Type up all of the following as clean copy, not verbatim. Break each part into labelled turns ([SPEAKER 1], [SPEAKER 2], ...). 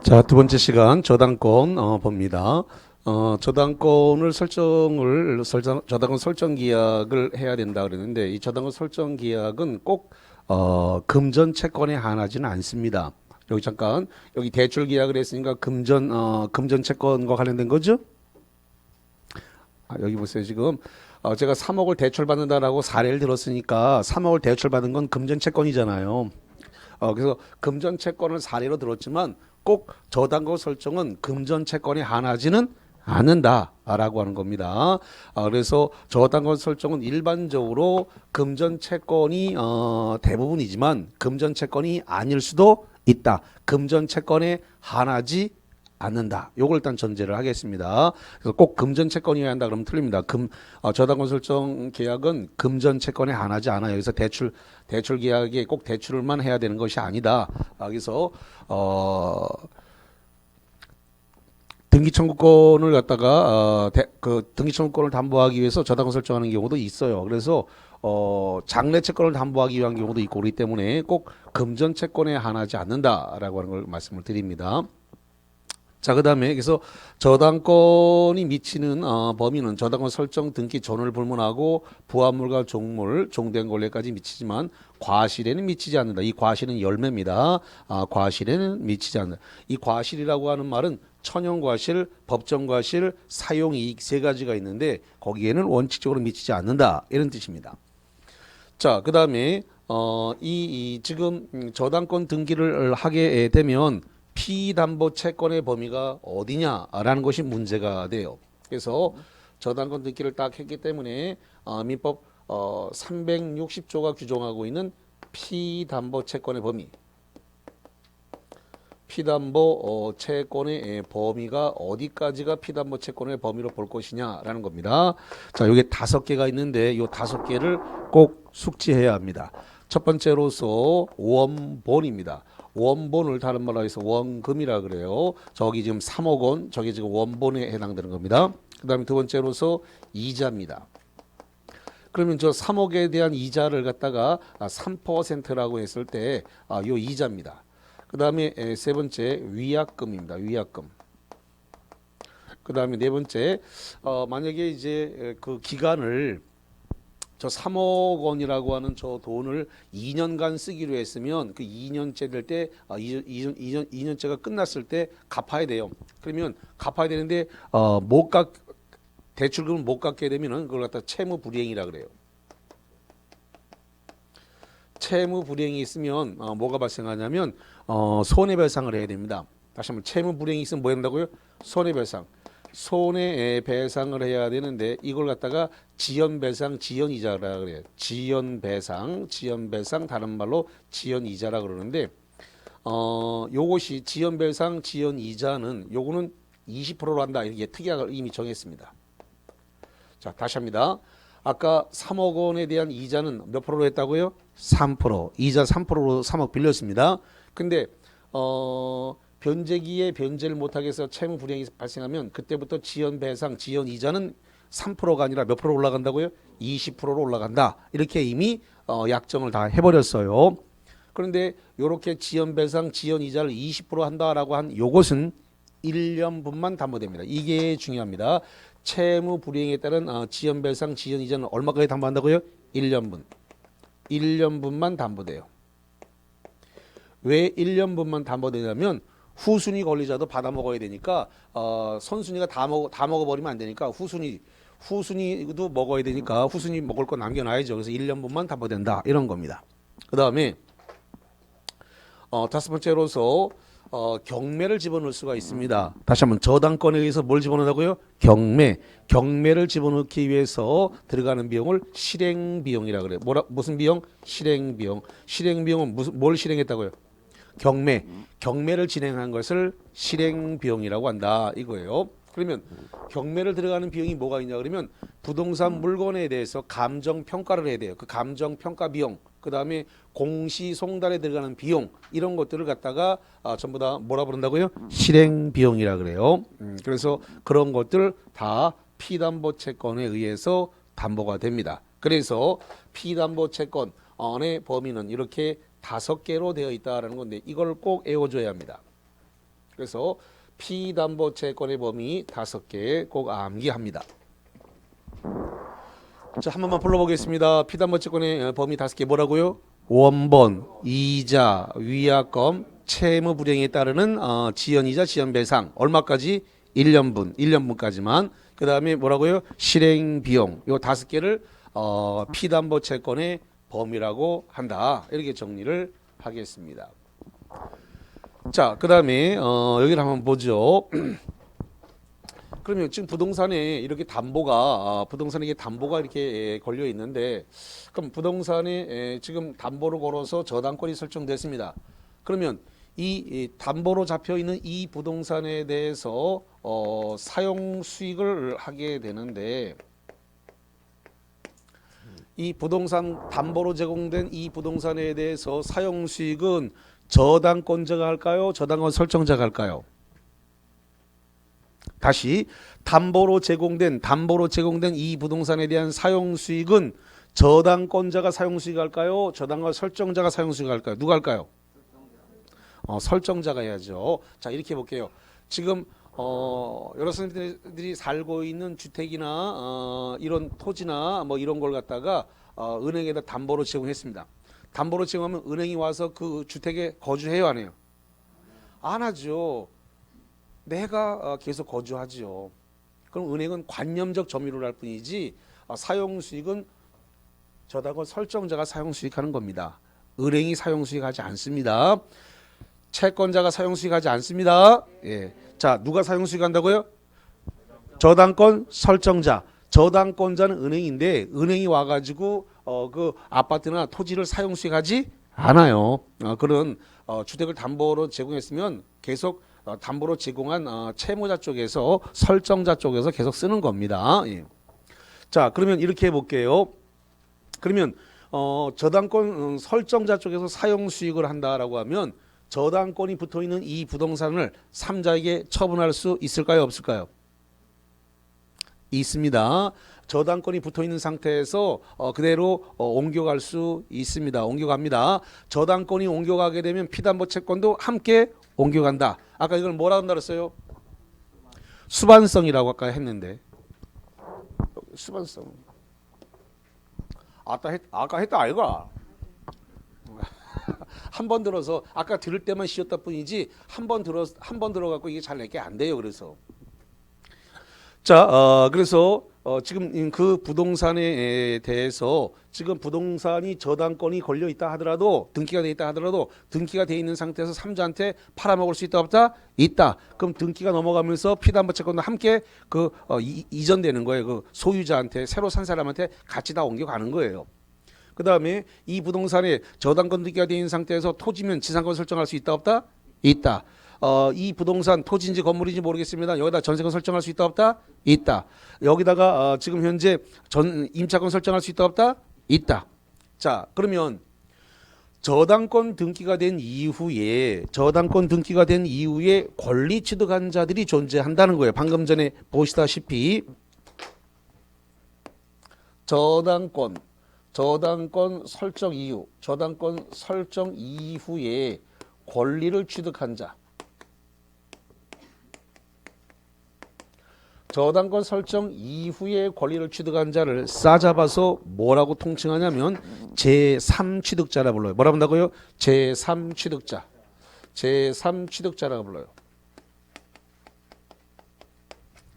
[SPEAKER 1] 자, 두 번째 시간 저당권 봅니다. 저당권을 저당권 설정 계약을 해야 된다 그랬는데 이 저당권 설정 계약은 꼭 금전 채권에 한하지는 않습니다. 여기 잠깐 여기 대출 계약을 했으니까 금전 채권과 관련된 거죠? 여기 보세요. 지금 제가 3억을 대출 받는다라고 사례를 들었으니까 3억을 대출 받은 건 금전 채권이잖아요. 그래서 금전 채권을 사례로 들었지만 꼭 저당권 설정은 금전 채권에 한하지는 않는다라고 하는 겁니다. 그래서 저당권 설정은 일반적으로 금전 채권이 대부분이지만 금전 채권이 아닐 수도 있다. 금전 채권에 한하지 않는다. 요걸 일단 전제를 하겠습니다. 그래서 꼭 금전 채권이어야 한다 그러면 틀립니다. 저당권 설정 계약은 금전 채권에 한하지 않아요. 그래서 대출 계약에 꼭 대출만 해야 되는 것이 아니다. 그래서 등기 청구권을 갖다가 등기 청구권을 담보하기 위해서 저당권 설정하는 경우도 있어요. 그래서 장래 채권을 담보하기 위한 경우도 있고 그렇기 때문에 꼭 금전 채권에 한하지 않는다라고 하는 걸 말씀을 드립니다. 자, 그 다음에 그래서 저당권이 미치는 범위는 저당권 설정 등기 전후를 불문하고 부합물과 종물, 종된 권리까지 미치지만 과실에는 미치지 않는다. 이 과실은 열매입니다. 과실에는 미치지 않는다. 이 과실이라고 하는 말은 천연과실, 법정과실, 사용이익 세 가지가 있는데 거기에는 원칙적으로 미치지 않는다. 이런 뜻입니다. 자, 그 다음에 지금 저당권 등기를 하게 되면 피담보 채권의 범위가 어디냐라는 것이 문제가 돼요. 그래서 저당권 등기를 딱 했기 때문에 민법 360조가 규정하고 있는 피담보 채권의 범위, 피담보 채권의 범위가 어디까지가 피담보 채권의 범위로 볼 것이냐라는 겁니다. 자, 이게 5개가 있는데 이 5개를 꼭 숙지해야 합니다. 첫 번째로서 원본입니다. 원본을 다른 말로 해서 원금이라 그래요. 저기 지금 3억 원, 저기 지금 원본에 해당되는 겁니다. 그 다음에 두 번째로서 이자입니다. 그러면 저 3억에 대한 이자를 갖다가 3%라고 했을 때 요 이자입니다. 그 다음에 세 번째 위약금입니다. 위약금. 그 다음에 네 번째 만약에 이제 그 기간을 저 3억 원이라고 하는 저 돈을 2년간 쓰기로 했으면 그 2년째 될 때 2년째가 끝났을 때 갚아야 돼요. 그러면 갚아야 되는데 대출금을 못 갚게 되면은 그걸 갖다 채무 불이행이라 그래요. 채무 불이행이 있으면 뭐가 발생하냐면 손해배상을 해야 됩니다. 다시 한번 채무 불이행이 있으면 뭐 한다고요? 손해배상. 손해배상을 해야 되는데 이걸 갖다가 지연배상, 지연이자라 그래요. 지연배상, 다른 말로 지연이자라 그러는데 요것이 지연배상, 지연이자는 요거는 20%로 한다. 이렇게 특약을 이미 정했습니다. 자, 다시 합니다. 아까 3억 원에 대한 이자는 몇 프로로 했다고요? 3%. 이자 3%로 3억 빌렸습니다. 근데 변제기에 변제를 못하게 해서 채무 불이행이 발생하면 그때부터 지연배상, 지연이자는 3%가 아니라 몇 프로 올라간다고요? 20%로 올라간다. 이렇게 이미 약정을 다 해버렸어요. 그런데 이렇게 지연배상, 지연이자를 20% 한다라고 한 요것은 1년분만 담보됩니다. 이게 중요합니다. 채무 불이행에 따른 지연배상, 지연이자는 얼마까지 담보한다고요? 1년분. 1년분만 담보돼요. 왜 1년분만 담보되냐면 후순위 권리자도 받아 먹어야 되니까 선순위가 다 먹어버리면 안 되니까 후순위도 먹어야 되니까 후순위 먹을 거 남겨놔야죠. 그래서 1년분만 담보된다 이런 겁니다. 그 다음에 다섯 번째로서 경매를 집어넣을 수가 있습니다. 다시 한번 저당권에 의해서 뭘 집어넣는다고요? 경매를 집어넣기 위해서 들어가는 비용을 실행비용이라 그래요. 무슨 비용? 실행비용. 실행비용은 뭘 실행했다고요? 경매를 진행한 것을 실행비용이라고 한다 이거예요. 그러면 경매를 들어가는 비용이 뭐가 있냐 그러면 부동산 물건에 대해서 감정평가를 해야 돼요. 그 감정평가 비용, 그 다음에 공시송달에 들어가는 비용 이런 것들을 갖다가 전부 다 뭐라 부른다고요? 실행비용이라 그래요. 그래서 그런 것들 다 피담보 채권에 의해서 담보가 됩니다. 그래서 피담보 채권의 범위는 이렇게 5개로 되어 있다라는 건데 이걸 꼭 외워줘야 합니다. 그래서 피담보채권의 범위 5개 꼭 암기합니다. 자, 한 번만 불러보겠습니다. 피담보채권의 범위 5개 뭐라고요? 원본, 이자, 위약금, 채무 불이행에 따르는 지연이자 지연배상 얼마까지? 1년분까지만. 그 다음에 뭐라고요? 실행비용 요 5개를 피담보채권의 범위라고 한다. 이렇게 정리를 하겠습니다. 자, 그 다음에 여기를 한번 보죠. 그러면 지금 부동산에 이렇게 부동산에 이게 담보가 이렇게 걸려 있는데, 그럼 부동산에 지금 담보로 걸어서 저당권이 설정됐습니다. 그러면 이 담보로 잡혀 있는 이 부동산에 대해서 사용 수익을 하게 되는데, 이 부동산 담보로 제공된 이 부동산에 대해서 사용 수익은 저당권자가 할까요? 저당권 설정자가 할까요? 다시 담보로 제공된 이 부동산에 대한 사용 수익은 저당권자가 사용 수익 할까요? 저당권 설정자가 사용 수익 할까요? 누가 할까요? 설정자가 해야죠. 자, 이렇게 볼게요. 지금 여러 선생님들이 살고 있는 주택이나 이런 토지나 뭐 이런 걸 갖다가 은행에다 담보로 제공했습니다. 담보로 제공하면 은행이 와서 그 주택에 거주해요, 안 해요? 안 하죠. 내가 계속 거주하죠. 그럼 은행은 관념적 점유를 할 뿐이지 사용 수익은 저당권 설정자가 사용 수익하는 겁니다. 은행이 사용 수익하지 않습니다. 채권자가 사용 수익하지 않습니다. 예. 자, 누가 사용 수익한다고요? 저당권 설정자. 저당권자는 은행인데 은행이 와가지고 그 아파트나 토지를 사용 수익하지 않아요. 그런 주택을 담보로 제공했으면 계속 담보로 제공한 채무자 쪽에서 설정자 쪽에서 계속 쓰는 겁니다. 예. 자, 그러면 이렇게 해볼게요. 그러면 저당권 설정자 쪽에서 사용 수익을 한다라고 하면 저당권이 붙어있는 이 부동산을 3자에게 처분할 수 있을까요? 없을까요? 있습니다. 저당권이 붙어있는 상태에서 그대로 옮겨갈 수 있습니다. 옮겨갑니다. 저당권이 옮겨가게 되면 피담보 채권도 함께 옮겨간다. 아까 이걸 뭐라 한다 그랬어요? 수반성이라고 아까 했는데. 수반성. 아까 했다 아이가. 한 번 들어서 아까 들을 때만 쉬었다 뿐이지 한 번 들어갖고 이게 잘 내게 안 돼요. 그래서 자, 그래서 지금 그 부동산에 대해서 지금 부동산이 저당권이 걸려 있다 하더라도 등기가 돼 있다 하더라도 등기가 돼 있는 상태에서 삼자한테 팔아먹을 수 있다 없다? 있다. 그럼 등기가 넘어가면서 피담보 채권도 함께 이전되는 거예요. 그 소유자한테 새로 산 사람한테 같이 다 옮겨가는 거예요. 그 다음에 이 부동산에 저당권 등기가 되어 있는 상태에서 토지면 지상권 설정할 수 있다 없다? 있다. 이 부동산 토지인지 건물인지 모르겠습니다. 여기다 전세권 설정할 수 있다 없다? 있다. 여기다가 지금 현재 임차권 설정할 수 있다 없다? 있다. 자, 그러면 저당권 등기가 된 이후에 권리 취득한 자들이 존재한다는 거예요. 방금 전에 보시다시피 저당권 설정 이후에 권리를 취득한 자. 저당권 설정 이후에 권리를 취득한 자를 싸잡아서 뭐라고 통칭하냐면 제3취득자라 불러요. 뭐라 한다고요? 제3취득자. 제3취득자라고 불러요.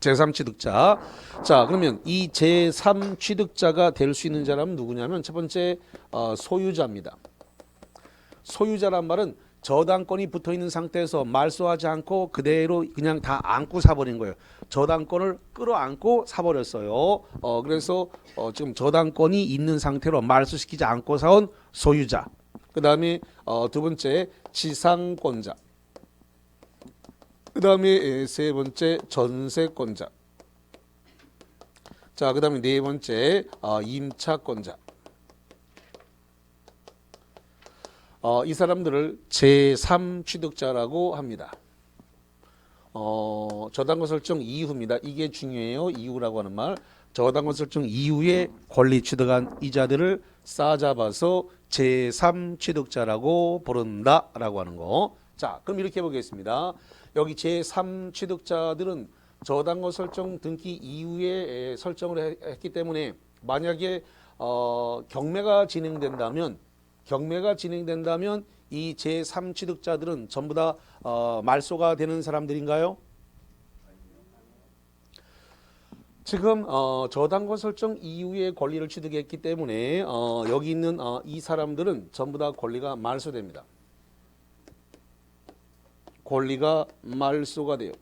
[SPEAKER 1] 제3취득자. 자, 그러면 이 제3취득자가 될 수 있는 사람은 누구냐면 첫 번째 소유자입니다. 소유자란 말은 저당권이 붙어있는 상태에서 말소하지 않고 그대로 그냥 다 안고 사버린 거예요. 저당권을 끌어안고 사버렸어요. 그래서 지금 저당권이 있는 상태로 말소시키지 않고 사온 소유자. 그 다음에 두 번째 지상권자. 그 다음에 세 번째 전세권자. 자, 그 다음에 네 번째 임차권자. 이 사람들을 제3취득자라고 합니다. 저당권 설정 이후입니다. 이게 중요해요. 이후라고 하는 말. 저당권 설정 이후에 권리 취득한 이자들을 싸잡아서 제3취득자라고 부른다라고 하는 거. 자, 그럼 이렇게 해보겠습니다. 여기 제3 취득자들은 저당권 설정 등기 이후에 설정을 했기 때문에 만약에 경매가 진행된다면 이 제3 취득자들은 전부 다 말소가 되는 사람들인가요? 지금 저당권 설정 이후에 권리를 취득했기 때문에 여기 있는 이 사람들은 전부 다 권리가 말소됩니다. 권리가 말소가 돼요.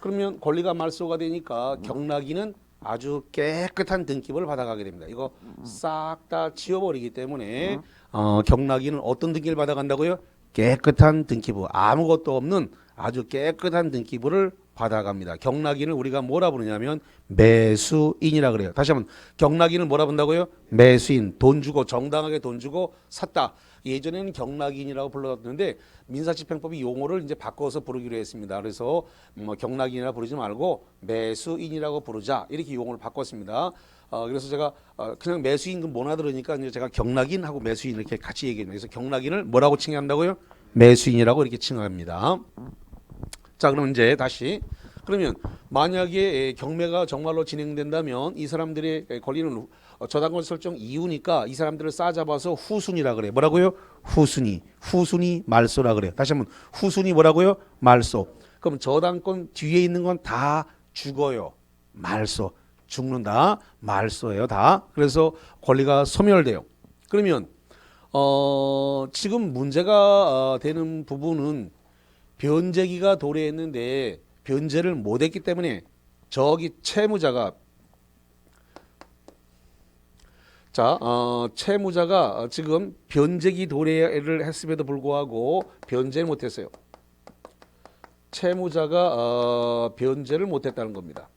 [SPEAKER 1] 그러면 권리가 말소가 되니까 경락인은 아주 깨끗한 등기부를 받아가게 됩니다. 이거 싹 다 지워버리기 때문에 경락인은 어떤 등기를 받아간다고요? 깨끗한 등기부, 아무것도 없는 아주 깨끗한 등기부를 받아갑니다. 경락인을 우리가 뭐라 부르냐면 매수인이라 그래요. 다시 한번 경락인을 뭐라 부른다고요? 매수인, 돈 주고 정당하게 돈 주고 샀다. 예전에는 경락인이라고 불렀는데 민사집행법이 용어를 이제 바꿔서 부르기로 했습니다. 그래서 경락인이라 부르지 말고 매수인이라고 부르자 이렇게 용어를 바꿨습니다. 그래서 제가 그냥 매수인 못 알아들으니까 이제 제가 경락인하고 매수인 이렇게 같이 얘기합니다. 그래서 경락인을 뭐라고 칭한다고요? 매수인이라고 이렇게 칭합니다. 자, 그럼 이제 다시 그러면 만약에 경매가 정말로 진행된다면 이 사람들의 권리는 저당권 설정 이후니까 이 사람들을 싸잡아서 후순위라 그래요. 뭐라고요? 후순위 말소라 그래요. 다시 한번 후순위 뭐라고요? 말소. 그럼 저당권 뒤에 있는 건 다 죽어요. 말소. 죽는다. 말소예요. 다. 그래서 권리가 소멸돼요. 그러면 지금 문제가 되는 부분은 변제기가 도래했는데 변제를 못했기 때문에 저기 채무자가 채무자가 지금 변제기 도래를 했음에도 불구하고 변제를 못했어요. 채무자가 변제를 못했다는 겁니다.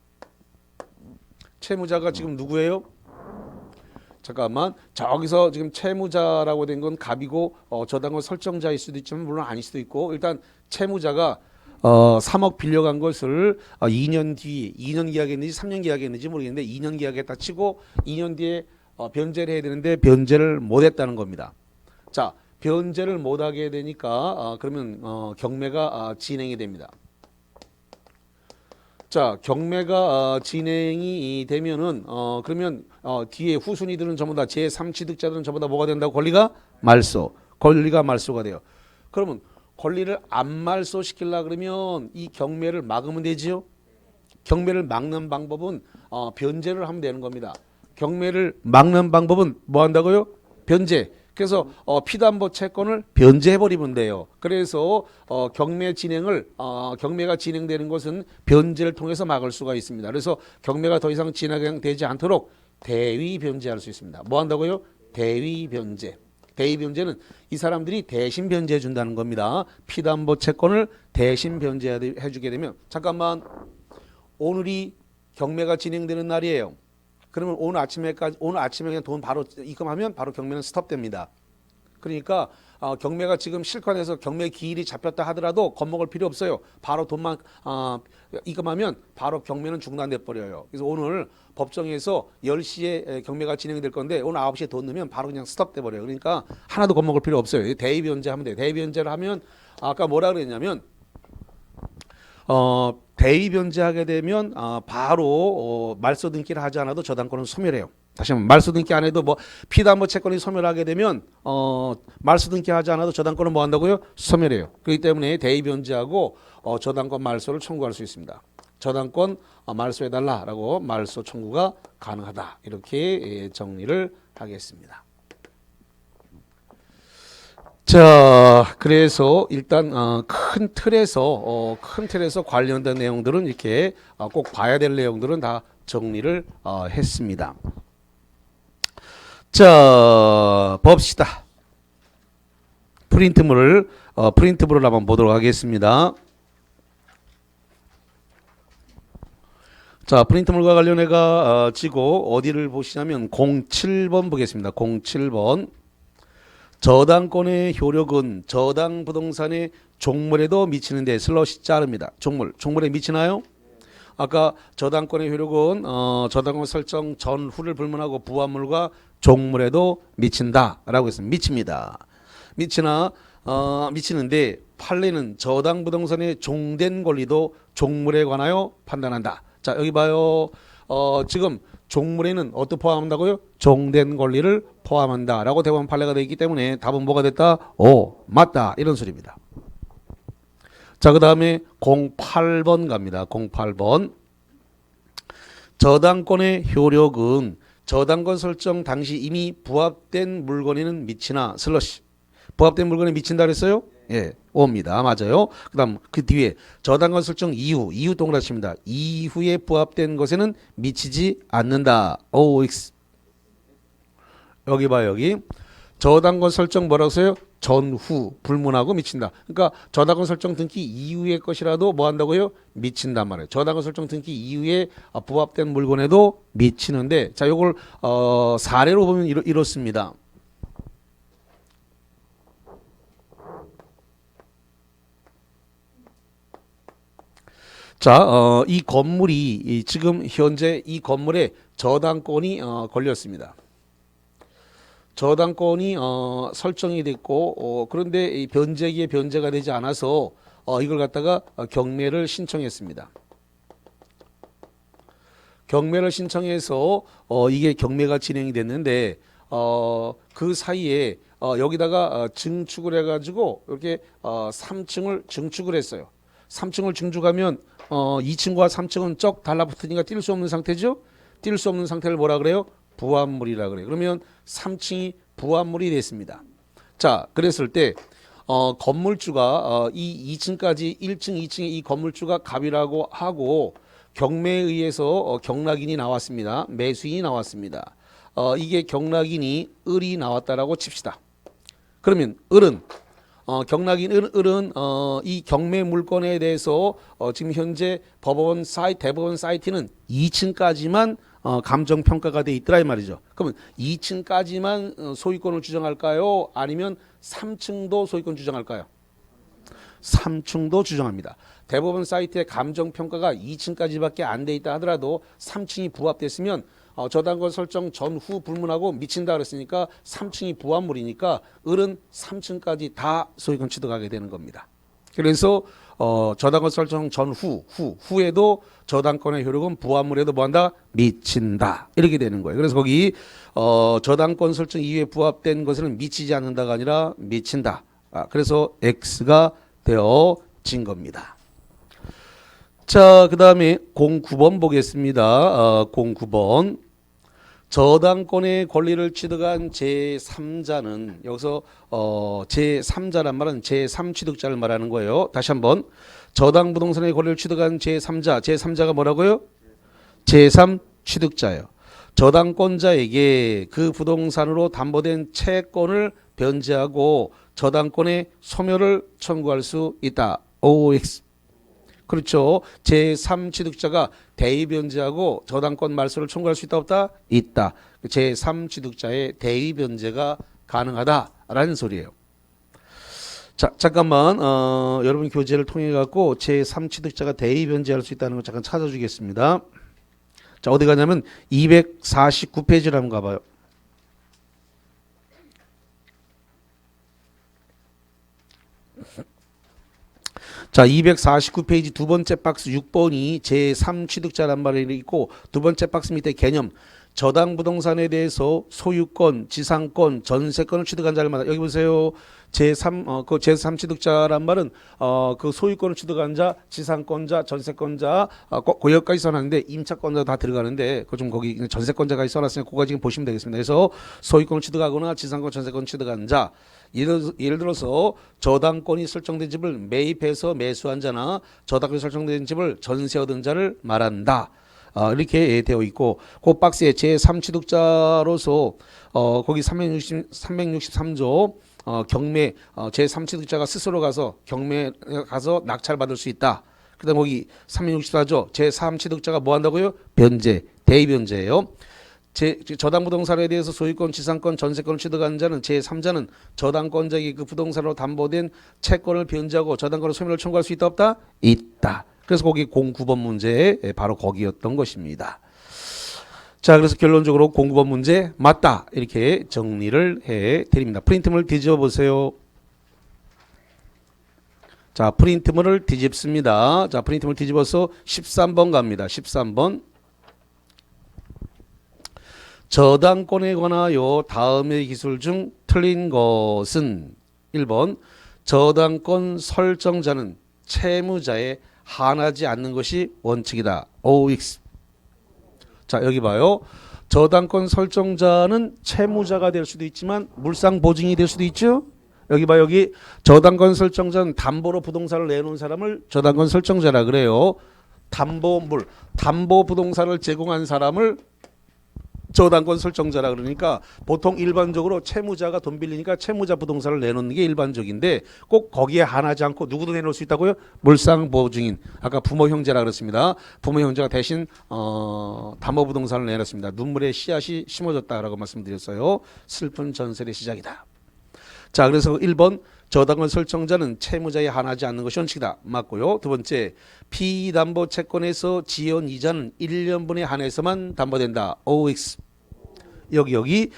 [SPEAKER 1] 채무자가 지금 누구예요? 잠깐만, 저기서 지금 채무자라고 된 건 갑이고 저당권 설정자일 수도 있지만 물론 아닐 수도 있고, 일단 채무자가 3억 빌려간 것을 2년 뒤에 2년 계약했는지 3년 계약했는지 모르겠는데 2년 계약했다 치고 2년 뒤에 변제를 해야 되는데 변제를 못했다는 겁니다. 자, 변제를 못하게 되니까 그러면 경매가 진행이 됩니다. 자, 경매가 진행이 되면은 그러면 뒤에 후순위들은 전부 다 제3 취득자들은 전부 다 뭐가 된다고? 권리가 말소가 돼요. 그러면 권리를 안 말소시키려 그러면 이 경매를 막으면 되지요. 경매를 막는 방법은 변제를 하면 되는 겁니다. 경매를 막는 방법은 뭐 한다고요? 변제. 그래서 피담보 채권을 변제해버리면 돼요. 그래서 경매가 진행되는 것은 변제를 통해서 막을 수가 있습니다. 그래서 경매가 더 이상 진행되지 않도록 대위 변제할 수 있습니다. 뭐 한다고요? 대위 변제. 대위 변제는 이 사람들이 대신 변제해 준다는 겁니다. 피담보 채권을 대신 변제해 주게 되면, 잠깐만, 오늘이 경매가 진행되는 날이에요. 그러면 오늘 아침에 그냥 돈 바로 입금하면 바로 경매는 스톱됩니다. 그러니까 경매가 지금 실컷해서 경매 기일이 잡혔다 하더라도 겁먹을 필요 없어요. 바로 돈만 입금하면 바로 경매는 중단돼 버려요. 그래서 오늘 법정에서 10시에 경매가 진행될 건데 오늘 9시에 돈 넣으면 바로 그냥 스톱돼 버려요. 그러니까 하나도 겁먹을 필요 없어요. 대위 변제하면 돼요. 대위 변제를 하면 아까 뭐라 그랬냐면 대위 변제하게 되면 바로 말소 등기를 하지 않아도 저당권은 소멸해요. 다시 한번 말소 등기 안 해도 뭐 피담보 채권이 소멸하게 되면 말소 등기 하지 않아도 저당권은 뭐 한다고요? 소멸해요. 그렇기 때문에 대위 변제하고 저당권 말소를 청구할 수 있습니다. 저당권 말소해달라라고 말소 청구가 가능하다. 이렇게 정리를 하겠습니다. 자, 그래서 일단 큰 틀에서 관련된 내용들은 이렇게 꼭 봐야 될 내용들은 다 정리를 했습니다. 자, 봅시다. 프린트물을 한번 보도록 하겠습니다. 자, 프린트물과 관련해가 지고 어디를 보시냐면 07번 보겠습니다. 07번. 저당권의 효력은 저당 부동산의 종물에도 미치는데 슬롯이 자릅니다. 종물에 미치나요? 아까 저당권의 효력은 저당권 설정 전후를 불문하고 부합물과 종물에도 미친다라고 했습니다. 미칩니다. 미치는데 판례는 저당 부동산의 종된 권리도 종물에 관하여 판단한다. 자, 여기 봐요. 지금 종물에는 어떻게 포함한다고요? 종된 권리를 포함한다라고 대법원 판례가 되어 있기 때문에 답은 뭐가 됐다? 오, 맞다. 이런 소리입니다. 자, 그 다음에 08번 갑니다. 08번. 저당권의 효력은 저당권 설정 당시 이미 부합된 물건에는 미치나 슬러시. 부합된 물건에 미친다 그랬어요? 예, 오입니다. 맞아요. 그 다음 그 뒤에 저당권 설정 이후 동그라칩니다. 이후에 부합된 것에는 미치지 않는다. OX. 여기 봐, 여기. 저당권 설정 뭐라고 써요? 전후 불문하고 미친다. 그러니까 저당권 설정 등기 이후의 것이라도 뭐 한다고요? 미친단 말이에요. 저당권 설정 등기 이후에 부합된 물건에도 미치는데, 자, 요걸 사례로 보면 이렇습니다. 자, 이 건물이 지금 현재 이 건물에 저당권이 걸렸습니다. 저당권이 설정이 됐고 그런데 이 변제기에 변제가 되지 않아서 이걸 갖다가 경매를 신청했습니다. 경매를 신청해서 이게 경매가 진행이 됐는데 그 사이에 여기다가 증축을 해가지고 이렇게 3층을 증축을 했어요. 3층을 증축하면 2층과 3층은 쩍 달라붙으니까 뛸 수 없는 상태죠. 뛸 수 없는 상태를 뭐라 그래요? 부합물이라 그래요. 그러면 3층이 부합물이 됐습니다. 자, 그랬을 때 건물주가 이 2층까지 1층, 2층의 이 건물주가 갑이라고 하고 경매에 의해서 경락인이 나왔습니다. 매수인이 나왔습니다. 이게 경락인이 을이 나왔다라고 칩시다. 그러면 을은 경락인 을은 이 경매 물건에 대해서 지금 현재 대법원 사이트는 2층까지만 감정 평가가 돼 있더라 이 말이죠. 그러면 2층까지만 소유권을 주장할까요? 아니면 3층도 소유권 주장할까요? 3층도 주장합니다. 대법원 사이트의 감정 평가가 2층까지밖에 안 돼 있다 하더라도 3층이 부합됐으면 저당권 설정 전후 불문하고 미친다 그랬으니까 3층이 부합물이니까 을은 3층까지 다 소유권 취득하게 되는 겁니다. 그래서 저당권 설정 후에도 저당권의 효력은 부합물에도 뭐한다? 미친다. 이렇게 되는 거예요. 그래서 거기 저당권 설정 이후에 부합된 것은 미치지 않는다가 아니라 미친다. 그래서 X가 되어진 겁니다. 자, 그 다음에 09번 보겠습니다. 09번. 저당권의 권리를 취득한 제3자는 여기서 제3자란 말은 제3취득자를 말하는 거예요. 다시 한번 저당 부동산의 권리를 취득한 제3자가 뭐라고요? 제3취득자예요. 저당권자에게 그 부동산으로 담보된 채권을 변제하고 저당권의 소멸을 청구할 수 있다. OX. 그렇죠. 제3취득자가 대의변제하고 저당권 말소를 청구할 수 있다 없다? 있다. 제3취득자의 대의변제가 가능하다라는 소리예요. 자, 잠깐만 여러분 교재를 통해 갖고 제3취득자가 대의변제할 수 있다는 걸 잠깐 찾아주겠습니다. 자, 어디 가냐면 249페이지를 한번 가봐요. 자, 249페이지 두 번째 박스 6번이 제3취득자란 말이 있고 두 번째 박스 밑에 개념 저당 부동산에 대해서 소유권, 지상권, 전세권을 취득한 자를 말한다. 여기 보세요. 제3취득자란 말은 그 소유권을 취득한 자, 지상권자, 전세권자, 고여까지 써놨는데 임차권자 다 들어가는데 그 좀 거기 전세권자가 써놨으니까 그거 지금 보시면 되겠습니다. 그래서 소유권을 취득하거나 지상권, 전세권 취득한 자. 예를 들어서 저당권이 설정된 집을 매입해서 매수한 자나 저당권이 설정된 집을 전세 얻은 자를 말한다. 이렇게 되어 있고 그 박스에 제3취득자로서 거기 363조 경매 제3취득자가 스스로 가서 경매 가서 낙찰받을 수 있다. 그다음 거기 364조 제3취득자가 뭐 한다고요? 변제, 대의변제예요. 저당 부동산에 대해서 소유권, 지상권, 전세권을 취득한 자는 제3자는 저당권자에게 그 부동산으로 담보된 채권을 변제하고 저당권의 소멸을 청구할 수 있다 없다? 있다. 그래서 거기 09번 문제 바로 거기였던 것입니다. 자, 그래서 결론적으로 09번 문제 맞다 이렇게 정리를 해 드립니다. 프린트물 뒤집어 보세요. 자, 프린트물을 뒤집습니다. 자, 프린트물 뒤집어서 13번 갑니다. 13번. 저당권에 관하여 다음의 기술 중 틀린 것은 1번 저당권 설정자는 채무자에 한하지 않는 것이 원칙이다. OX. 자, 여기 봐요. 저당권 설정자는 채무자가 될 수도 있지만 물상보증이 될 수도 있죠. 여기 봐, 여기 저당권 설정자는 담보로 부동산을 내놓은 사람을 저당권 설정자라 그래요. 담보 부동산을 제공한 사람을 저당권 설정자라 그러니까 보통 일반적으로 채무자가 돈 빌리니까 채무자 부동산을 내놓는 게 일반적인데 꼭 거기에 한하지 않고 누구도 내놓을 수 있다고요? 물상보증인. 아까 부모 형제라 그랬습니다. 부모 형제가 대신 담보 부동산을 내놨습니다. 눈물의 씨앗이 심어졌다라고 말씀드렸어요. 슬픈 전설의 시작이다. 자, 그래서 1번 저당권 설정자는 채무자에 한하지 않는 것이 원칙이다. 맞고요. 두 번째, 피담보 채권에서 지연 이자는 1년분에 한해서만 담보된다. OX. 여기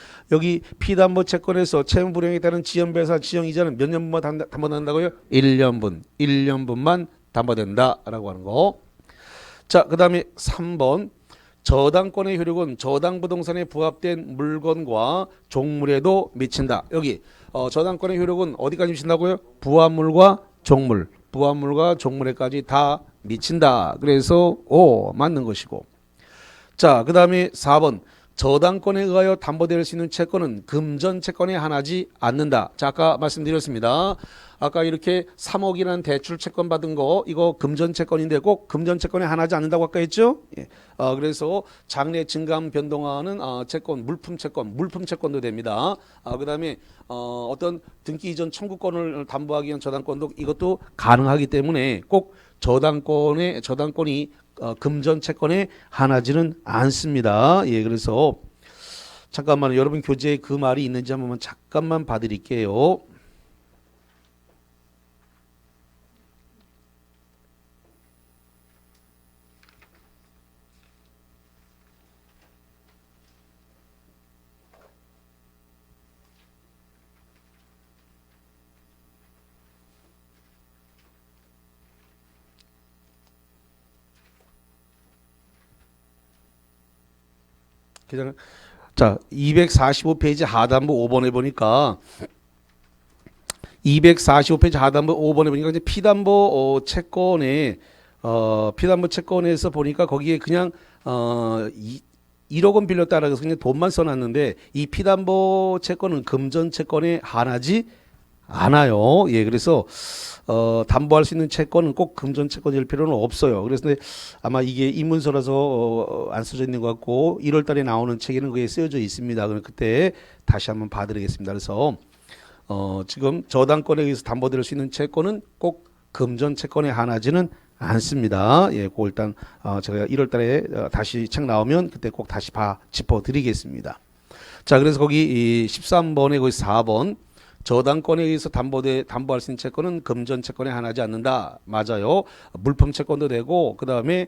[SPEAKER 1] 피담보 채권에서 채무 불이행에 따른 지연배사 지연 이자는 몇 년분만 담보된다고요? 1년분만 담보된다라고 하는 거. 자, 그다음에 3번. 저당권의 효력은 저당 부동산에 부합된 물건과 종물에도 미친다. 여기 저당권의 효력은 어디까지 미친다고요? 부합물과 종물에까지 다 미친다. 그래서 O 맞는 것이고. 자, 그 다음에 4번. 저당권에 의하여 담보될 수 있는 채권은 금전 채권에 한하지 않는다. 자, 아까 말씀드렸습니다. 아까 이렇게 3억이라는 대출 채권 받은 거 이거 금전 채권인데 꼭 금전 채권에 한하지 않는다고 아까 했죠? 예. 그래서 장래 증감 변동하는 채권, 물품 채권도 됩니다. 그다음에 어떤 등기 이전 청구권을 담보하기 위한 저당권도 이것도 가능하기 때문에 꼭 저당권이 금전 채권에 한하지는 않습니다. 예, 그래서 잠깐만 여러분 교재에 그 말이 있는지 한번 잠깐만 봐드릴게요. 자, 245페이지 하단부 5번에 보니까 245페이지 하단부 5번에 보니까 이제 피담보 채권에서 보니까 거기에 그냥 1억 원 빌렸다라고 해서 그냥 돈만 써놨는데 이 피담보 채권은 금전 채권에 한하지 않아요. 예, 그래서 담보할 수 있는 채권은 꼭 금전 채권일 필요는 없어요. 그래서 아마 이게 입문서라서 안 써져 있는 것 같고 1월 달에 나오는 책에는 그게 쓰여져 있습니다. 그럼 그때 다시 한번 봐드리겠습니다. 그래서 지금 저당권에 의해서 담보될 수 있는 채권은 꼭 금전 채권에 한하지는 않습니다. 예, 그 일단 제가 1월 달에 다시 책 나오면 그때 꼭 다시 짚어드리겠습니다. 자, 그래서 거기 13번에 거기 4번 저당권에 의해서 담보할 수 있는 채권은 금전 채권에 한하지 않는다. 맞아요. 물품 채권도 되고 그 다음에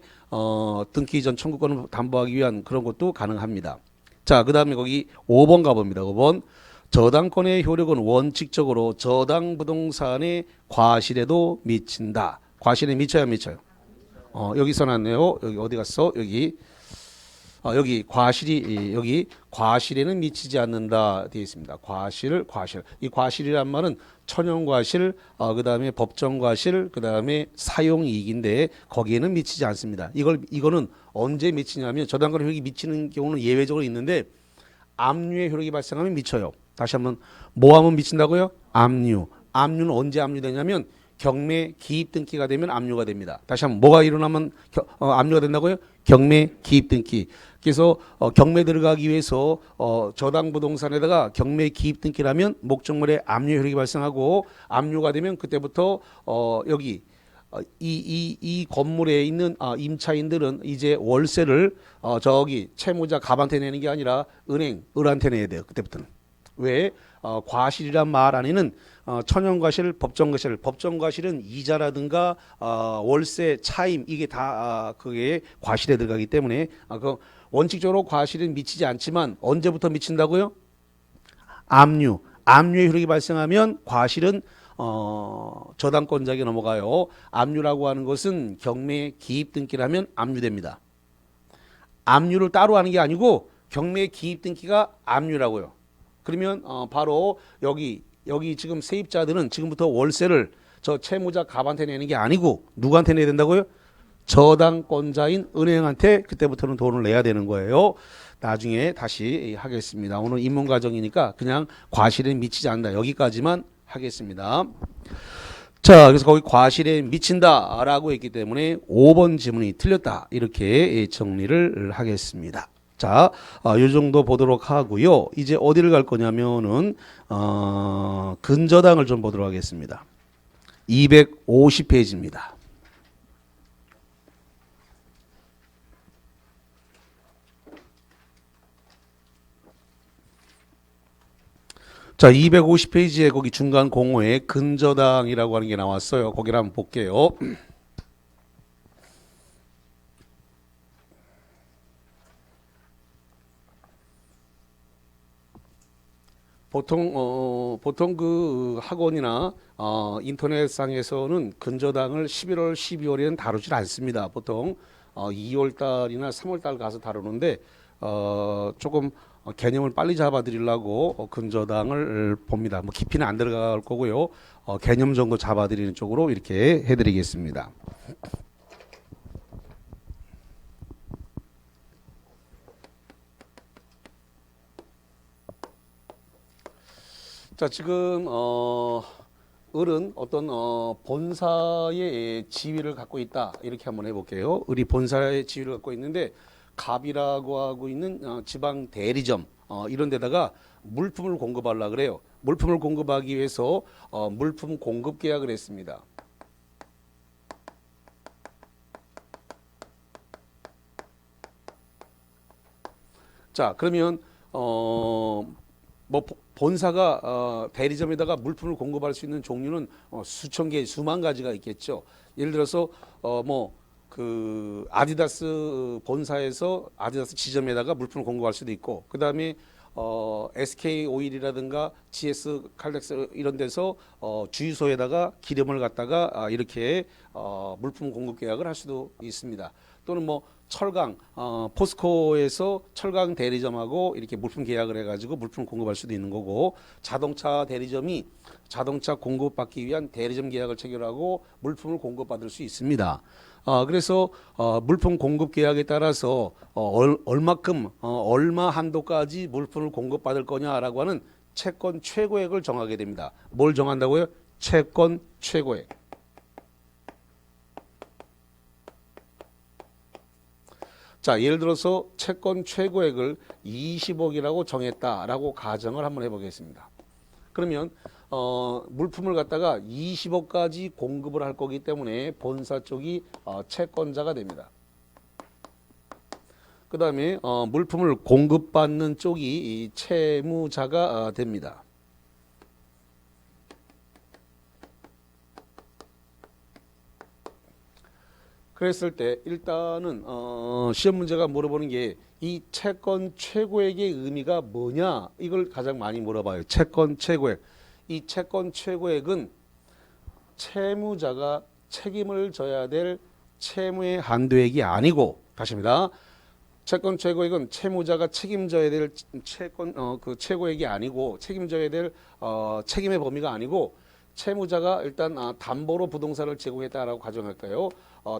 [SPEAKER 1] 등기 이전 청구권을 담보하기 위한 그런 것도 가능합니다. 자, 그 다음에 거기 5번 가봅니다. 5번 저당권의 효력은 원칙적으로 저당 부동산의 과실에도 미친다. 과실에 미쳐야 미쳐요. 여기 써놨네요. 여기 어디 갔어? 여기 과실에는 미치지 않는다 되어 있습니다. 과실. 이 과실이란 말은 천연과실, 그 다음에 법정과실, 그 다음에 사용이익인데 거기에는 미치지 않습니다. 이거는 언제 미치냐면 저당권 효력이 미치는 경우는 예외적으로 있는데 압류의 효력이 발생하면 미쳐요. 다시 한번 뭐 하면 미친다고요? 압류. 압류는 언제 압류되냐면 경매 기입 등기가 되면 압류가 됩니다. 다시 한번 뭐가 일어나면 압류가 된다고요? 경매 기입 등기. 그래서 경매 들어가기 위해서 저당 부동산에다가 경매 기입 등기라면 목적물에 압류 효력이 발생하고 압류가 되면 그때부터 여기 이 건물에 있는 임차인들은 이제 월세를 저기 채무자 갑한테 내는 게 아니라 을한테 내야 돼요. 그때부터는. 왜? 과실이란 말 안에는 천연과실, 법정과실은 이자라든가 월세 차임 이게 다 그게 과실에 들어가기 때문에 그 원칙적으로 과실은 미치지 않지만 언제부터 미친다고요? 압류의 효력이 발생하면 과실은 저당권자에게 넘어가요. 압류라고 하는 것은 경매 기입 등기라면 압류됩니다. 압류를 따로 하는 게 아니고 경매 기입 등기가 압류라고요. 그러면 바로 여기 지금 세입자들은 지금부터 월세를 저 채무자 갑한테 내는 게 아니고 누구한테 내야 된다고요? 저당권자인 은행한테 그때부터는 돈을 내야 되는 거예요. 나중에 다시 하겠습니다. 오늘 입문 과정이니까 그냥 과실에 미치지 않는다. 여기까지만 하겠습니다. 자, 그래서 거기 과실에 미친다라고 했기 때문에 5번 지문이 틀렸다. 이렇게 정리를 하겠습니다. 자, 요 정도 보도록 하고요. 이제 어디를 갈 거냐면은 근저당을 좀 보도록 하겠습니다. 250페이지입니다. 자, 250페이지에 거기 중간 공호에 근저당이라고 하는 게 나왔어요. 거기를 한번 볼게요. 보통 그 학원이나 인터넷상에서는 근저당을 11월, 12월에는 다루질 않습니다. 보통 2월 달이나 3월 달 가서 다루는데 조금 개념을 빨리 잡아드리려고 근저당을 봅니다. 뭐 깊이는 안 들어갈 거고요. 개념 정도 잡아드리는 쪽으로 이렇게 해드리겠습니다. 자, 지금 을은 어떤 본사의 지위를 갖고 있다. 이렇게 한번 해볼게요. 을이 본사의 지위를 갖고 있는데 갑이라고 하고 있는 지방 대리점 이런 데다가 물품을 공급하려고 그래요. 물품을 공급하기 위해서 물품 공급 계약을 했습니다. 자, 그러면 뭐 본사가 대리점에다가 물품을 공급할 수 있는 종류는 수천 개, 수만 가지가 있겠죠. 예를 들어서 뭐 그 아디다스 본사에서 아디다스 지점에다가 물품을 공급할 수도 있고, 그 다음에 SK 오일이라든가 GS 칼텍스 이런 데서 주유소에다가 기름을 갖다가 이렇게 물품 공급 계약을 할 수도 있습니다. 또는 뭐 철강 포스코에서 철강 대리점하고 이렇게 물품 계약을 해가지고 물품 공급할 수도 있는 거고, 자동차 대리점이 자동차 공급받기 위한 대리점 계약을 체결하고 물품을 공급받을 수 있습니다. 그래서 물품 공급 계약에 따라서 얼마큼 얼마 한도까지 물품을 공급받을 거냐라고 하는 채권 최고액을 정하게 됩니다. 뭘 정한다고요? 채권 최고액. 자, 예를 들어서 채권 최고액을 20억이라고 정했다라고 가정을 한번 해보겠습니다. 그러면 물품을 갖다가 20억까지 공급을 할 거기 때문에 본사 쪽이 채권자가 됩니다. 그 다음에 물품을 공급받는 쪽이 이 채무자가 됩니다. 그랬을 때 일단은 시험 문제가 물어보는 게 이 채권 최고액의 의미가 뭐냐, 이걸 가장 많이 물어봐요. 채권 최고액. 이 채권 최고액은 채무자가 책임을 져야 될 채무의 한도액이 아니고, 다시입니다. 채권 최고액은 채무자가 책임져야 될 채권 그 최고액이 아니고, 책임져야 될 책임의 범위가 아니고, 채무자가 일단 담보로 부동산을 제공했다라고 가정할까요?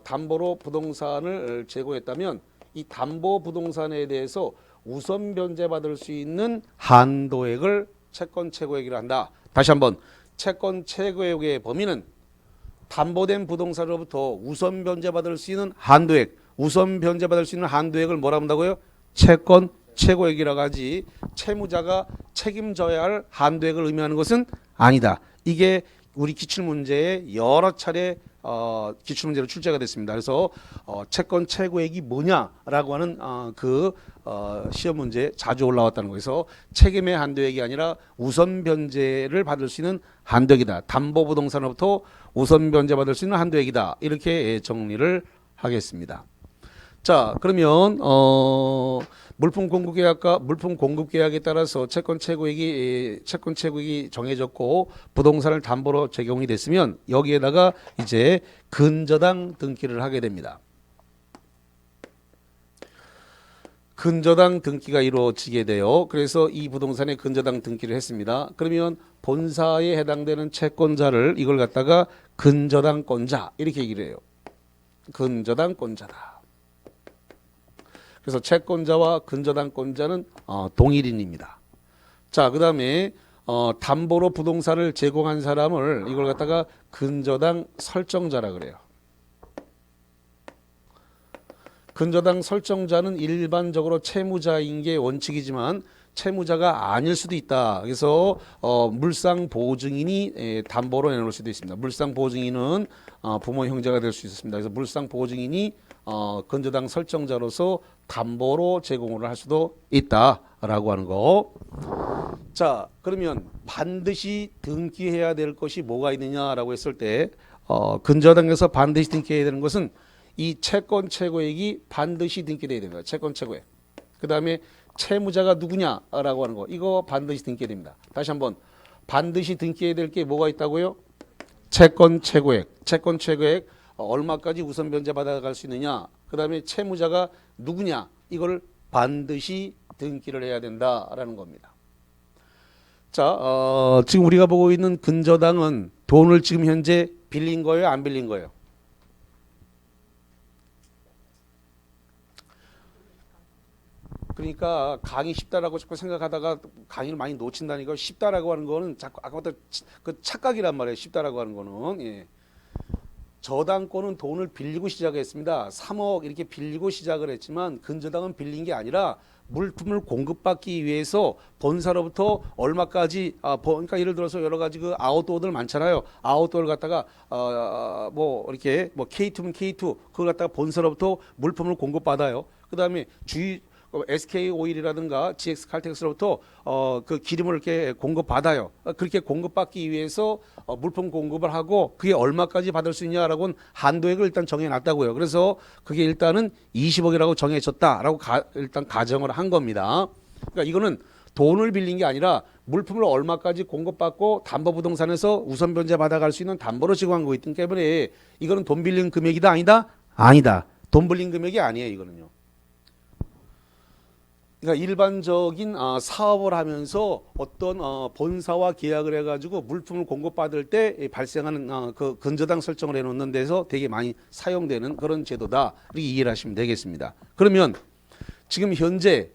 [SPEAKER 1] 담보로 부동산을 제공했다면 이 담보 부동산에 대해서 우선 변제받을 수 있는 한도액을 채권 최고액이라 한다. 다시 한번, 채권 최고액의 범위는 담보된 부동산으로부터 우선 변제받을 수 있는 한도액, 우선 변제받을 수 있는 한도액을 뭐라고 한다고요? 채권 최고액이라고 하지, 채무자가 책임져야 할 한도액을 의미하는 것은 아니다. 이게 우리 기출문제에 여러 차례 기출문제로 출제가 됐습니다. 그래서 채권 최고액이 뭐냐라고 하는 시험 문제에 자주 올라왔다는 거에서 책임의 한도액이 아니라 우선 변제를 받을 수 있는 한도액이다. 담보부동산으로부터 우선 변제받을 수 있는 한도액이다. 이렇게 정리를 하겠습니다. 자, 그러면 물품 공급 계약에 따라서 채권 최고액이 정해졌고 부동산을 담보로 제공이 됐으면 여기에다가 이제 근저당 등기를 하게 됩니다. 근저당 등기가 이루어지게 돼요. 그래서 이 부동산에 근저당 등기를 했습니다. 그러면 본사에 해당되는 채권자를 이걸 갖다가 근저당권자 이렇게 얘기를 해요. 근저당권자다. 그래서 채권자와 근저당권자는 동일인입니다. 자, 그 다음에 담보로 부동산을 제공한 사람을 이걸 갖다가 근저당 설정자라 그래요. 근저당 설정자는 일반적으로 채무자인 게 원칙이지만 채무자가 아닐 수도 있다. 그래서 물상 보증인이 담보로 내놓을 수도 있습니다. 물상 보증인은 부모 형제가 될 수 있습니다. 그래서 물상 보증인이 근저당 설정자로서 담보로 제공을 할 수도 있다라고 하는 거. 자, 그러면 반드시 등기해야 될 것이 뭐가 있느냐라고 했을 때 근저당에서 반드시 등기해야 되는 것은 이 채권 최고액이 반드시 등기돼야 됩니다. 채권 최고액. 그 다음에 채무자가 누구냐라고 하는 거. 이거 반드시 등기해야 됩니다. 다시 한번 반드시 등기해야 될 게 뭐가 있다고요? 채권 최고액. 채권 최고액 얼마까지 우선 변제 받아갈 수 있느냐. 그 다음에 채무자가 누구냐. 이걸 반드시 등기를 해야 된다라는 겁니다. 자, 지금 우리가 보고 있는 근저당은 돈을 지금 현재 빌린 거예요? 안 빌린 거예요? 그러니까 강의 쉽다라고 자꾸 생각하다가 강의를 많이 놓친다니까. 쉽다라고 하는 거는 자꾸 아까부터 그 착각이란 말이에요. 쉽다라고 하는 거는. 예. 저당권은 돈을 빌리고 시작했습니다. 3억 이렇게 빌리고 시작을 했지만 근저당은 빌린 게 아니라 물품을 공급받기 위해서 본사로부터 얼마까지 그러니까 예를 들어서 여러 가지 그 아웃도어들 많잖아요. 아웃도어를 갖다가 뭐 이렇게 뭐 K2면 K2 그걸 갖다가 본사로부터 물품을 공급받아요. 그다음에 SK 오일이라든가 GX 칼텍스로부터 그 기름을 이렇게 공급받아요. 그렇게 공급받기 위해서 물품 공급을 하고 그게 얼마까지 받을 수 있냐라고는 한도액을 일단 정해놨다고요. 그래서 그게 일단은 20억이라고 정해졌다라고 일단 가정을 한 겁니다. 그러니까 이거는 돈을 빌린 게 아니라 물품을 얼마까지 공급받고 담보부동산에서 우선 변제 받아갈 수 있는 담보로 제공한 거기 때문에 이거는 돈 빌린 금액이다 아니다? 아니다. 돈 빌린 금액이 아니에요. 이거는요. 그러니까 일반적인 사업을 하면서 어떤 본사와 계약을 해가지고 물품을 공급받을 때 발생하는 그 근저당 설정을 해놓는 데서 되게 많이 사용되는 그런 제도다. 이렇게 이해를 하시면 되겠습니다. 그러면 지금 현재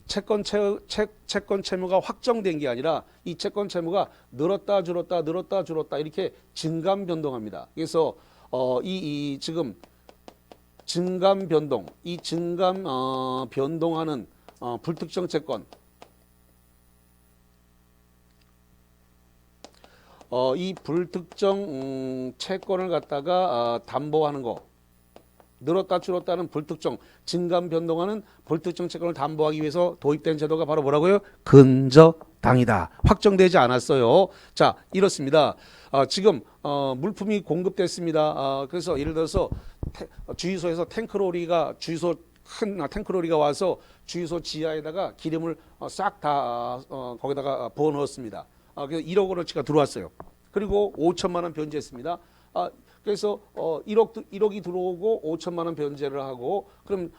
[SPEAKER 1] 채권 채무가 확정된 게 아니라 이 채권 채무가 늘었다 줄었다 이렇게 증감 변동합니다. 그래서 지금 증감 변동, 이 증감 변동하는 불특정 채권, 이 불특정 채권을 갖다가 담보하는 거, 늘었다 줄었다는 불특정, 증감 변동하는 불특정 채권을 담보하기 위해서 도입된 제도가 바로 뭐라고요? 근저당이다. 확정되지 않았어요. 자, 이렇습니다. 지금 물품이 공급됐습니다. 그래서 예를 들어서 주유소에서 주유소 큰 탱크로리가 와서 주유소 지하에다가 기름을 싹 다 거기다가 부어 넣었습니다. 그래서 1억 원어치가 들어왔어요. 그리고 5천만 원 변제했습니다. 그래서 1억이 들어오고 5천만 원 변제를 하고 그럼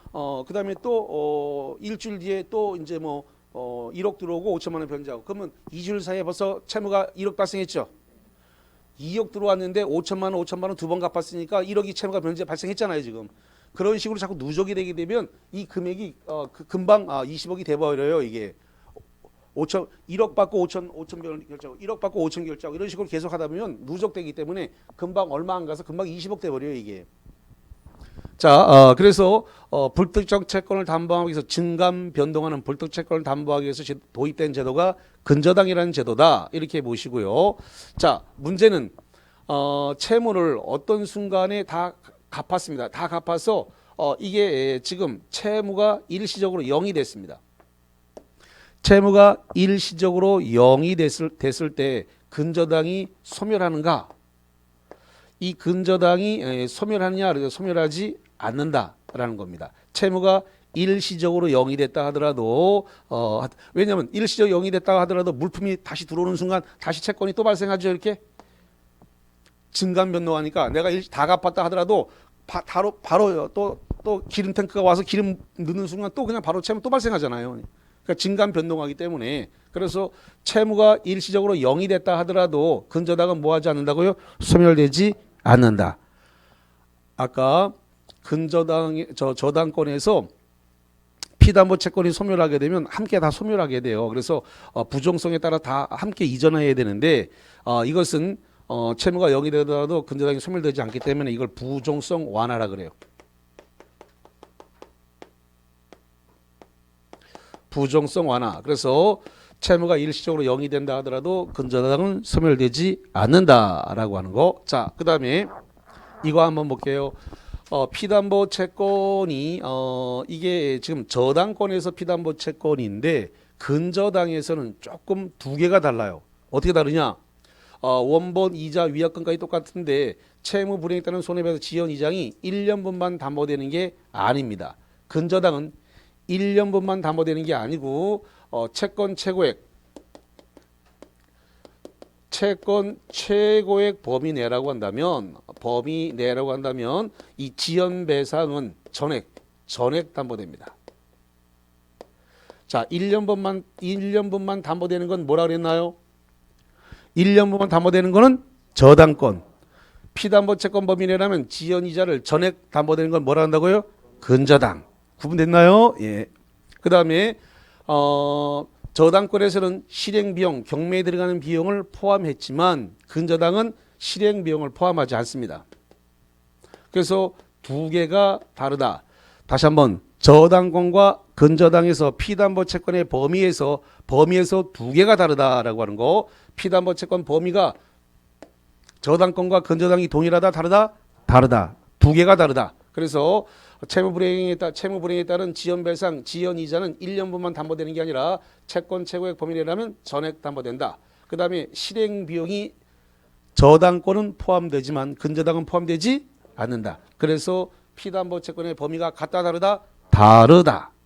[SPEAKER 1] 그다음에 또 일주일 뒤에 또 이제 뭐 1억 들어오고 5천만 원 변제하고 그러면 2주일 사이에 벌써 채무가 1억 발생했죠. 2억 들어왔는데 5천만 원 두 번 갚았으니까 1억이 채무가 발생했잖아요, 지금. 그런 식으로 자꾸 누적이 되게 되면 이 금액이 금방 20억이 돼 버려요, 이게. 1억 받고 5천 결제하고 1억 받고 5천 결제하고 이런 식으로 계속 하다 보면 누적되기 때문에 금방 얼마 안 가서 금방 20억 돼 버려요, 이게. 자, 그래서 불특정 채권을 담보하기 위해서 증감 변동하는 불특정 채권을 담보하기 위해서 도입된 제도가 근저당이라는 제도다. 이렇게 보시고요. 자, 문제는 채무를 어떤 순간에 다 갚았습니다. 다 갚아서 이게 지금 채무가 일시적으로 0이 됐습니다. 채무가 일시적으로 0이 됐을 때 근저당이 소멸하는가? 이 근저당이 소멸하느냐, 소멸하지 않는다. 라는 겁니다. 채무가 일시적으로 0이 됐다 하더라도 왜냐하면 일시적으로 0이 됐다 하더라도 물품이 다시 들어오는 순간 다시 채권이 또 발생하죠. 이렇게 증감 변동하니까 내가 다 갚았다 하더라도 바로 또 기름 탱크가 와서 기름 넣는 순간 또 그냥 바로 채무 또 발생하잖아요. 그러니까 증감 변동하기 때문에 그래서 채무가 일시적으로 0이 됐다 하더라도 근저당은 뭐 하지 않는다고요? 소멸되지 않는다. 아까 저당권에서 피담보 채권이 소멸하게 되면 함께 다 소멸하게 돼요. 그래서 부종성에 따라 다 함께 이전해야 되는데 이것은 채무가 0이 되더라도 근저당이 소멸되지 않기 때문에 이걸 부종성 완화라 그래요. 부종성 완화. 그래서 채무가 일시적으로 0이 된다 하더라도 근저당은 소멸되지 않는다라고 하는 거. 자, 그 다음에 이거 한번 볼게요. 피담보 채권이 이게 지금 저당권에서 피담보 채권인데 근저당에서는 조금 두 개가 달라요. 어떻게 다르냐? 원본 이자 위약금까지 똑같은데 채무 불이행에 따른 손해배상 지연 이장이 1년분만 담보되는 게 아닙니다. 근저당은 1년분만 담보되는 게 아니고 채권 최고액 범위 내라고 한다면 이 지연 배상은 전액 담보됩니다. 자, 1년분만 담보되는 건 뭐라 그랬나요? 1년분만 담보되는 거는 저당권. 피담보 채권 범위 내라면 지연 이자를 전액 담보되는 건 뭐라 한다고요? 근저당. 구분됐나요? 예. 그다음에 저당권에서는 실행비용, 경매에 들어가는 비용을 포함했지만 근저당은 실행비용을 포함하지 않습니다. 그래서 두 개가 다르다. 다시 한번 저당권과 근저당에서 피담보 채권의 범위에서 두 개가 다르다라고 하는 거. 피담보 채권 범위가 저당권과 근저당이 동일하다, 다르다. 두 개가 다르다. 그래서 채무 불이행에 따른 지연 배상, 지연 이자는 1년분만 담보되는 게 아니라 채권 최고액 범위 내라면 전액 담보된다. 그 다음에 실행 비용이 저당권은 포함되지만 근저당은 포함되지 않는다. 그래서 피담보 채권의 범위가 같다, 다르다.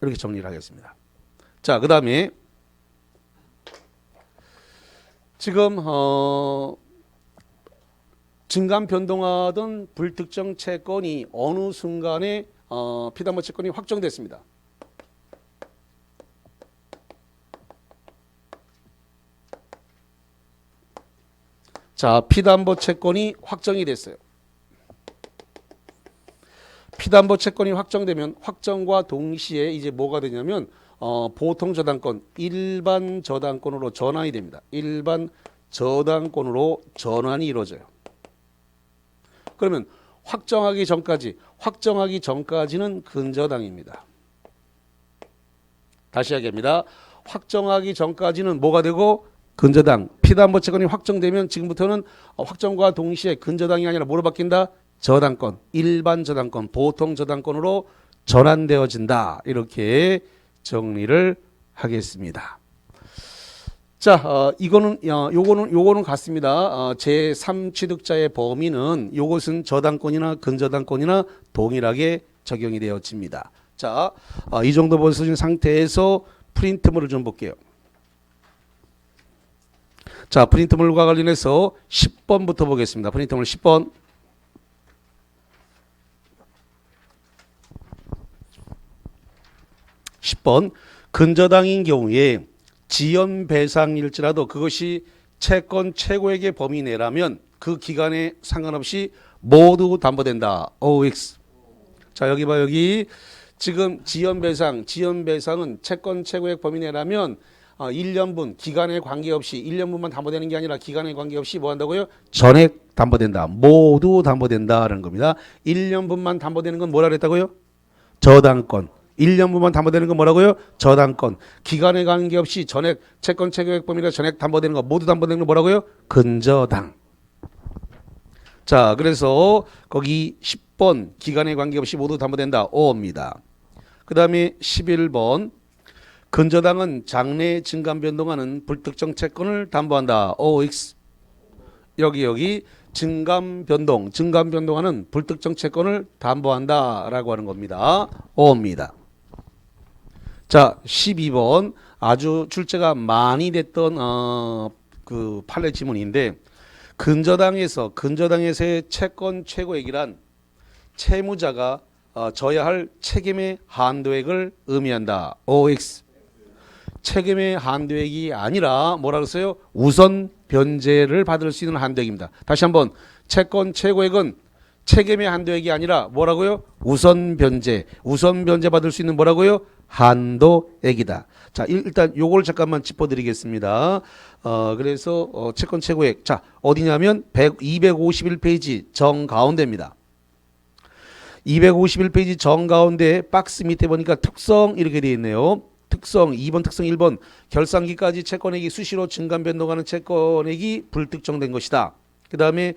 [SPEAKER 1] 이렇게 정리를 하겠습니다. 자, 그 다음에 지금 증감 변동하던 불특정 채권이 어느 순간에 피담보 채권이 확정됐습니다. 자, 피담보 채권이 확정이 됐어요. 피담보 채권이 확정되면 확정과 동시에 이제 뭐가 되냐면 보통 저당권, 일반 저당권으로 전환이 됩니다. 일반 저당권으로 전환이 이루어져요. 그러면 확정하기 전까지는 근저당입니다. 다시 이야기합니다. 확정하기 전까지는 뭐가 되고 근저당. 피담보 채권이 확정되면 지금부터는 확정과 동시에 근저당이 아니라 뭐로 바뀐다? 저당권, 일반 저당권, 보통 저당권으로 전환되어진다. 이렇게 정리를 하겠습니다. 자, 요거는 같습니다. 제3취득자의 범위는 요것은 저당권이나 근저당권이나 동일하게 적용이 되어집니다. 자, 이 정도 보여주신 상태에서 프린트물을 좀 볼게요. 자, 프린트물과 관련해서 10번부터 보겠습니다. 프린트물 10번. 근저당인 경우에 지연 배상일지라도 그것이 채권 최고액의 범위 내라면 그 기간에 상관없이 모두 담보된다. OX. 자, 여기 봐, 여기. 지금 지연 배상은 채권 최고액 범위 내라면 1년분 기간에 관계없이 1년분만 담보되는 게 아니라 기간에 관계없이 뭐 한다고요? 전액 담보된다. 모두 담보된다라는 겁니다. 1년분만 담보되는 건 뭐라 그랬다고요? 저당권. 1년분만 담보되는 건 뭐라고요? 저당권. 기간에 관계없이 전액 채권 최고액 범위가 전액 담보되는 거 모두 담보되는 건 뭐라고요? 근저당. 자, 그래서 거기 10번 기간에 관계없이 모두 담보된다. O입니다. 그 다음에 11번 근저당은 장래 증감 변동하는 불특정 채권을 담보한다. OX. 여기 증감 변동, 증감 변동하는 불특정 채권을 담보한다라고 하는 겁니다. 5입니다. 자, 12번 아주 출제가 많이 됐던 그 판례 지문인데 근저당에서의 채권 최고액이란 채무자가 져야 할 책임의 한도액을 의미한다. OX. 책임의 한도액이 아니라 뭐라 그랬어요? 우선 변제를 받을 수 있는 한도액입니다. 다시 한번 채권 최고액은 책임의 한도액이 아니라 뭐라고요? 우선 변제 받을 수 있는 뭐라고요? 한도액이다. 자, 일단 요걸 잠깐만 짚어드리겠습니다. 그래서 채권 최고액, 자 어디냐면 251페이지 정가운데입니다. 251페이지 정가운데 박스 밑에 보니까 특성 이렇게 되어 있네요. 특성 2번 특성 1번 결산기까지 채권액이 수시로 증감 변동하는 채권액이 불특정된 것이다. 그 다음에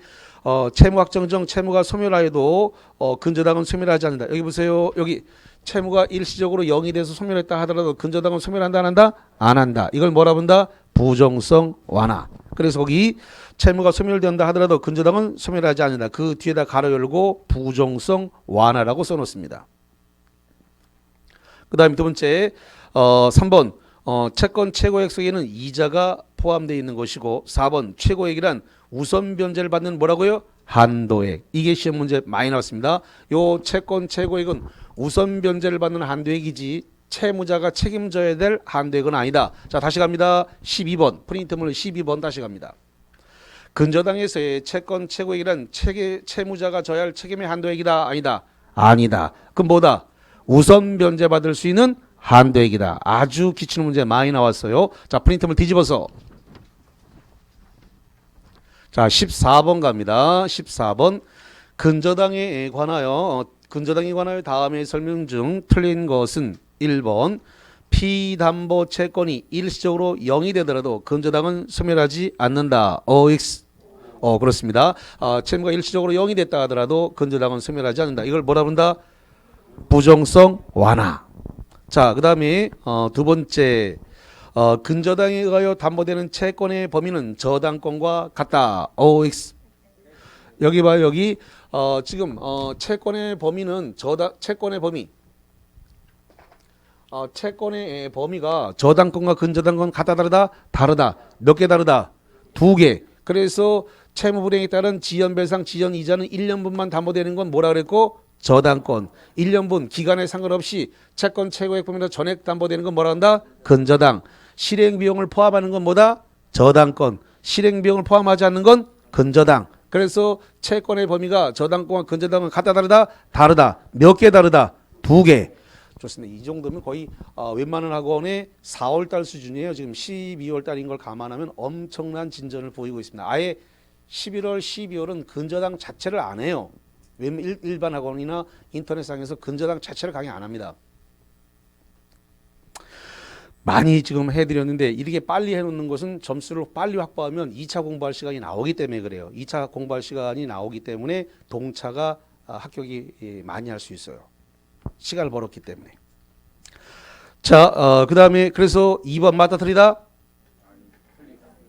[SPEAKER 1] 채무 확정정 채무가 소멸하여도 근저당은 소멸하지 않는다. 여기 보세요. 여기 채무가 일시적으로 0이 돼서 소멸했다 하더라도 근저당은 소멸한다 안 한다? 안 한다. 이걸 뭐라 본다? 부정성 완화. 그래서 거기 채무가 소멸된다 하더라도 근저당은 소멸하지 않는다. 그 뒤에다 가로 열고 부정성 완화라고 써놓습니다. 그 다음에 두 번째 3번 채권 최고액 속에는 이자가 포함되어 있는 것이고 4번 최고액이란 우선 변제를 받는 뭐라고요? 한도액. 이게 시험 문제 많이 나왔습니다. 요 채권 최고액은 우선 변제를 받는 한도액이지 채무자가 책임져야 될 한도액은 아니다. 자, 다시 갑니다. 12번 프린트물 12번 다시 갑니다. 근저당에서의 채권 최고액이란 채무자가 져야 할 책임의 한도액이다. 아니다. 아니다. 그럼 뭐다? 우선 변제 받을 수 있는 한도액이다. 아주 기출 문제 많이 나왔어요. 자, 프린트물 뒤집어서 자 14번 갑니다. 14번 근저당에 관하여 다음의 설명 중 틀린 것은 1번 피담보 채권이 일시적으로 0이 되더라도 근저당은 소멸하지 않는다. OX. 그렇습니다. 채무가 일시적으로 0이 됐다 하더라도 근저당은 소멸하지 않는다. 이걸 뭐라 본다? 부정성 완화. 자, 그 다음에 두 번째 근저당에 의하여 담보되는 채권의 범위는 저당권과 같다. OX. 여기 봐요. 여기 지금 채권의 범위는 채권의 범위가 저당권과 근저당권 같다 다르다? 다르다. 몇 개 다르다? 2개. 그래서 채무 불이행에 따른 지연배상 지연이자는 1년분만 담보되는 건 뭐라 그랬고? 저당권. 1년분 기간에 상관없이 채권 최고액 범위로 전액 담보되는 건 뭐라 한다? 근저당. 실행비용을 포함하는 건 뭐다? 저당권. 실행비용을 포함하지 않는 건 근저당. 그래서 채권의 범위가 저당권과 근저당은 같다 다르다? 다르다. 몇 개 다르다? 2개. 좋습니다. 이 정도면 거의 웬만한 학원의 4월달 수준이에요. 지금 12월달인 걸 감안하면 엄청난 진전을 보이고 있습니다. 아예 11월, 12월은 근저당 자체를 안 해요. 일반 학원이나 인터넷상에서 근저당 자체를 강의 안 합니다. 많이 지금 해드렸는데 이렇게 빨리 해놓는 것은 점수를 빨리 확보하면 2차 공부할 시간이 나오기 때문에 그래요. 2차 공부할 시간이 나오기 때문에 동차가 합격이 많이 할 수 있어요. 시간을 벌었기 때문에. 자, 그 다음에 그래서 2번 맞다 틀리다?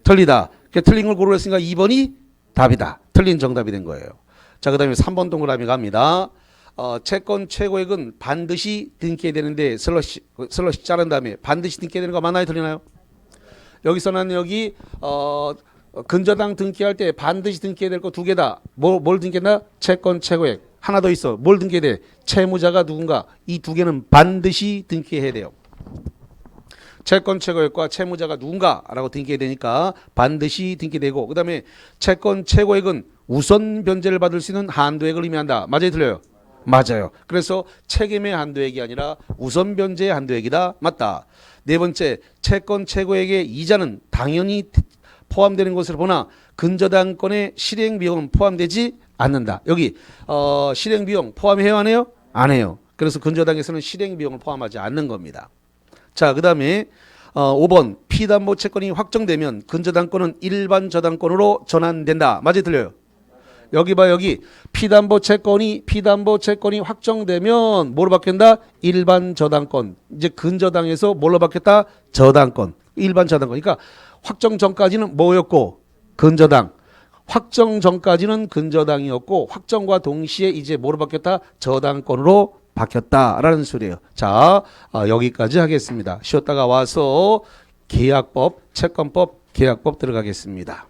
[SPEAKER 1] 틀리다. 틀린 걸 고르랬으니까 2번이 답이다. 틀린 정답이 된 거예요. 자, 그 다음에 3번 동그라미 갑니다. 채권 최고액은 반드시 등기해야 되는데 슬러시 자른 다음에 반드시 등기해야 되는 거 맞나요? 틀리나요? 여기서는 여기 근저당 등기할 때 반드시 등기해야 될 거 2개다. 뭘 등기했나? 채권 최고액. 하나 더 있어. 뭘 등기해야 돼? 채무자가 누군가. 이 2개는 반드시 등기해야 돼요. 채권 최고액과 채무자가 누군가라고 등기해야 되니까 반드시 등기되고, 그 다음에 채권 최고액은 우선 변제를 받을 수 있는 한도액을 의미한다. 맞아요? 틀려요? 맞아요. 그래서 책임의 한도액이 아니라 우선 변제의 한도액이다. 맞다. 네 번째, 채권 최고액의 이자는 당연히 포함되는 것으로 보나 근저당권의 실행비용은 포함되지 않는다. 여기 실행비용 포함해요? 안 해요? 안 해요. 그래서 근저당에서는 실행비용을 포함하지 않는 겁니다. 자, 그 다음에 5번 피담보 채권이 확정되면 근저당권은 일반 저당권으로 전환된다. 맞아요? 틀려요? 여기 봐. 여기 피담보 채권이 확정되면 뭐로 바뀐다? 일반 저당권. 이제 근저당에서 뭘로 바뀌었다? 저당권. 일반 저당권. 그러니까 확정 전까지는 뭐였고? 근저당. 확정 전까지는 근저당이었고 확정과 동시에 이제 뭐로 바뀌었다? 저당권으로 바뀌었다라는 소리예요. 자, 여기까지 하겠습니다. 쉬었다가 와서 계약법, 채권법, 계약법 들어가겠습니다.